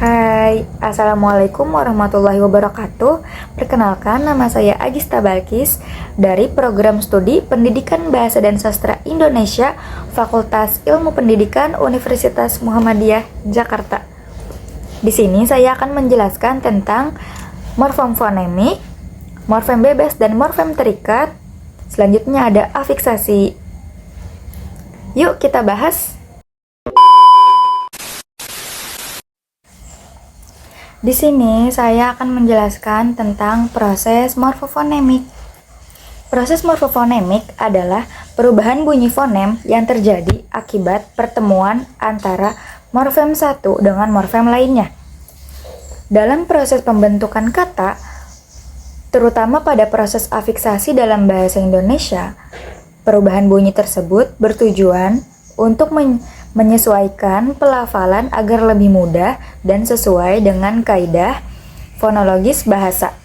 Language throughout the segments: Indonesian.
Hai, Assalamualaikum warahmatullahi wabarakatuh. Perkenalkan, nama saya Agista Balkis dari Program Studi Pendidikan Bahasa dan Sastra Indonesia, Fakultas Ilmu Pendidikan Universitas Muhammadiyah, Jakarta. Di sini saya akan menjelaskan tentang morfem fonemik, morfem bebas, dan morfem terikat. Selanjutnya ada afiksasi. Yuk kita bahas. Di sini saya akan menjelaskan tentang proses morfofonemik. Proses morfofonemik adalah perubahan bunyi fonem yang terjadi akibat pertemuan antara morfem satu dengan morfem lainnya. Dalam proses pembentukan kata, terutama pada proses afiksasi dalam bahasa Indonesia, perubahan bunyi tersebut bertujuan untuk menyesuaikan pelafalan agar lebih mudah dan sesuai dengan kaidah fonologis bahasa.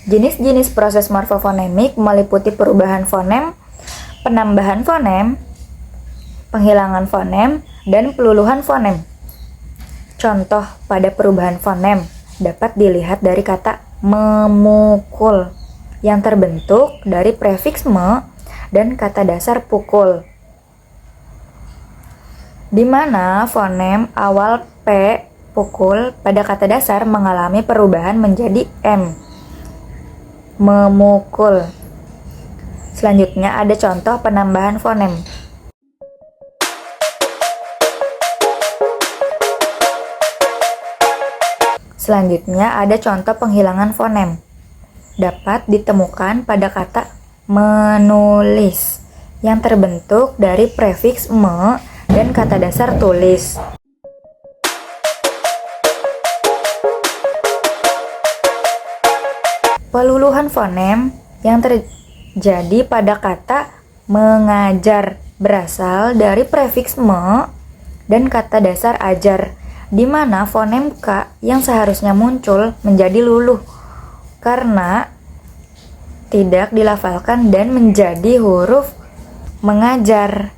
Jenis-jenis proses morfofonemik meliputi perubahan fonem, penambahan fonem, penghilangan fonem, dan peluluhan fonem. Contoh pada perubahan fonem dapat dilihat dari kata memukul yang terbentuk dari prefiks me dan kata dasar pukul, di mana fonem awal P, pukul, pada kata dasar mengalami perubahan menjadi M, memukul. Selanjutnya ada contoh penambahan fonem. Selanjutnya ada contoh penghilangan fonem. Dapat ditemukan pada kata menulis yang terbentuk dari prefiks me dan kata dasar tulis. Peluluhan fonem yang terjadi pada kata mengajar berasal dari prefiks me dan kata dasar ajar, di mana fonem K yang seharusnya muncul menjadi luluh karena tidak dilafalkan dan menjadi huruf mengajar.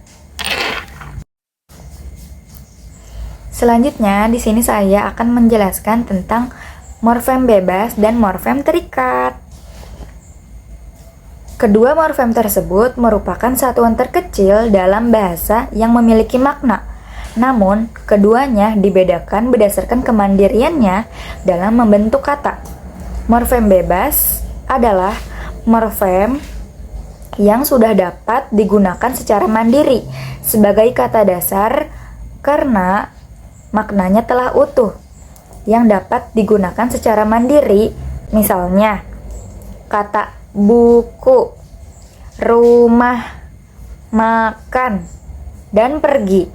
Selanjutnya, di sini saya akan menjelaskan tentang morfem bebas dan morfem terikat. Kedua morfem tersebut merupakan satuan terkecil dalam bahasa yang memiliki makna. Namun, keduanya dibedakan berdasarkan kemandiriannya dalam membentuk kata. Morfem bebas adalah morfem yang sudah dapat digunakan secara mandiri sebagai kata dasar karena maknanya telah utuh, yang dapat digunakan secara mandiri. Misalnya, kata buku, rumah, makan, dan pergi.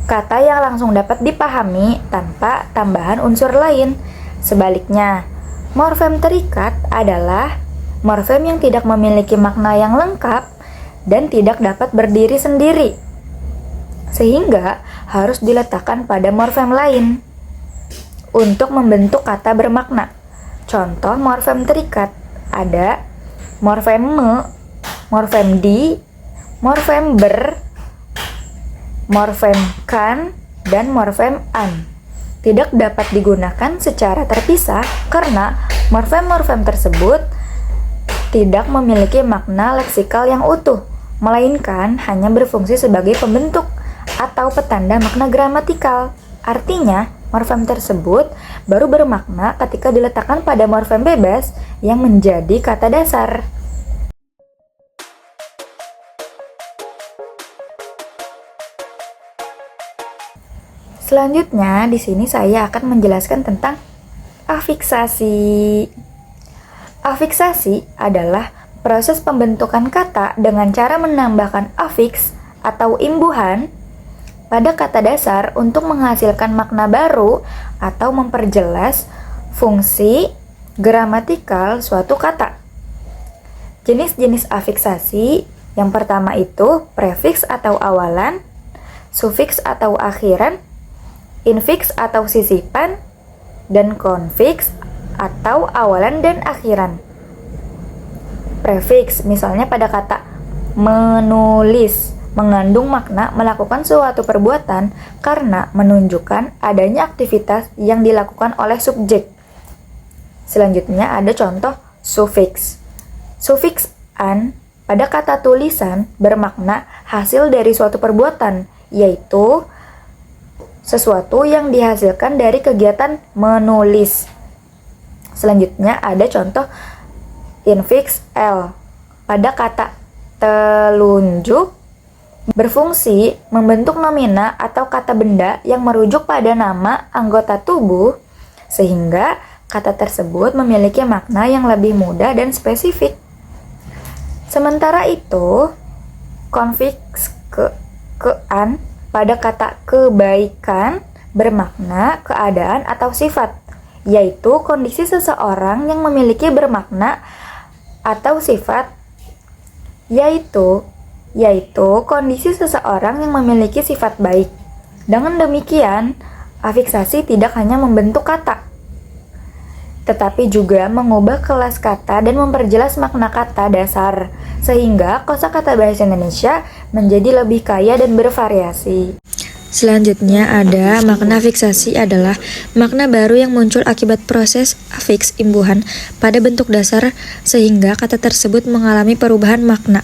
Kata yang langsung dapat dipahami tanpa tambahan unsur lain. Sebaliknya, morfem terikat adalah morfem yang tidak memiliki makna yang lengkap dan tidak dapat berdiri sendiri, sehingga harus diletakkan pada morfem lain untuk membentuk kata bermakna. Contoh morfem terikat ada morfem me, morfem di, morfem ber, morfem kan, dan morfem an. Tidak dapat digunakan secara terpisah karena morfem-morfem tersebut tidak memiliki makna leksikal yang utuh, melainkan hanya berfungsi sebagai pembentuk atau petanda makna gramatikal. Artinya, morfem tersebut baru bermakna ketika diletakkan pada morfem bebas yang menjadi kata dasar. Selanjutnya, di sini saya akan menjelaskan tentang afiksasi. Afiksasi adalah proses pembentukan kata dengan cara menambahkan afiks atau imbuhan pada kata dasar untuk menghasilkan makna baru atau memperjelas fungsi gramatikal suatu kata. Jenis-jenis afiksasi yang pertama itu prefiks atau awalan, sufiks atau akhiran, infiks atau sisipan, dan konfiks atau awalan dan akhiran. Prefiks misalnya pada kata menulis mengandung makna melakukan suatu perbuatan karena menunjukkan adanya aktivitas yang dilakukan oleh subjek. Selanjutnya ada contoh sufiks. Sufiks "an" pada kata tulisan bermakna hasil dari suatu perbuatan, yaitu sesuatu yang dihasilkan dari kegiatan menulis. Selanjutnya ada contoh infiks "l" pada kata telunjuk berfungsi membentuk nomina atau kata benda yang merujuk pada nama anggota tubuh, sehingga kata tersebut memiliki makna yang lebih mudah dan spesifik. Sementara itu, konfiks "kean" pada kata kebaikan bermakna keadaan atau sifat, yaitu kondisi seseorang yang memiliki bermakna atau sifat, yaitu kondisi seseorang yang memiliki sifat baik. Dengan demikian, afiksasi tidak hanya membentuk kata, tetapi juga mengubah kelas kata dan memperjelas makna kata dasar, sehingga kosakata bahasa Indonesia menjadi lebih kaya dan bervariasi. Selanjutnya ada makna fiksasi adalah makna baru yang muncul akibat proses afiks imbuhan pada bentuk dasar sehingga kata tersebut mengalami perubahan makna.